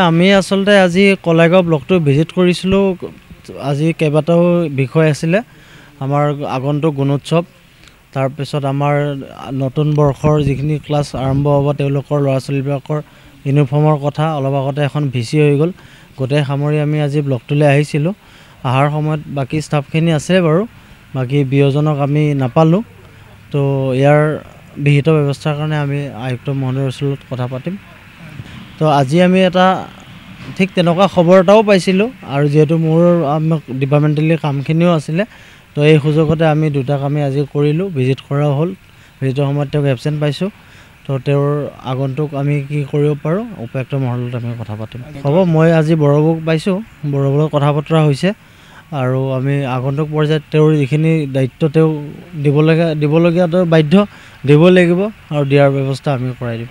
আমি আচলতে আজি কলাইগাঁও ব্লকটো ভিজিট কৰিছিলোঁ। আজি কেইবাটাও বিষয় আছিলে। আমাৰ আগন্তুক গুণোৎসৱ, তাৰপিছত আমাৰ নতুন বৰ্ষৰ যিখিনি ক্লাছ আৰম্ভ হ'ব তেওঁলোকৰ ল'ৰা ছোৱালীবিলাকৰ ইউনিফৰ্মৰ কথা। অলপ আগতে এখন ভিচি হৈ গ'ল, গোটেই সামৰি আমি আজি ব্লকটোলৈ আহিছিলোঁ। অহাৰ সময়ত বাকী ষ্টাফখিনি আছে বাৰু, বাকী বিয়োজনক আমি নাপালোঁ। তো ইয়াৰ বিহিত ব্যৱস্থাৰ কাৰণে আমি আয়ুক্ত মহোদয়ৰ ওচৰত কথা পাতিম। তো আজি আমি এটা ঠিক তেনেকুৱা খবৰ এটাও পাইছিলোঁ, আৰু যিহেতু মোৰ ডিপাৰ্টমেণ্টেলি কামখিনিও আছিলে, তো এই সুযোগতে আমি দুটা কামেই আজি কৰিলোঁ। ভিজিট কৰাও হ'ল, ভিজিটৰ সময়ত তেওঁক এবচেণ্ট পাইছোঁ। তো তেওঁৰ আগন্তুক আমি কি কৰিব পাৰোঁ উপায়ুক্ত মহোদয়ৰ লগত আমি কথা পাতিম। হ'ব, মই আজি বড়োবুক পাইছোঁ, বড়োবুকত কথা বতৰা হৈছে, আৰু আমি আগন্তুক পৰ্যায়ত তেওঁৰ যিখিনি দায়িত্ব তেওঁ দিবলগীয়া তেওঁ বাধ্য দিব লাগিব, আৰু দিয়াৰ ব্যৱস্থা আমি কৰাই দিম।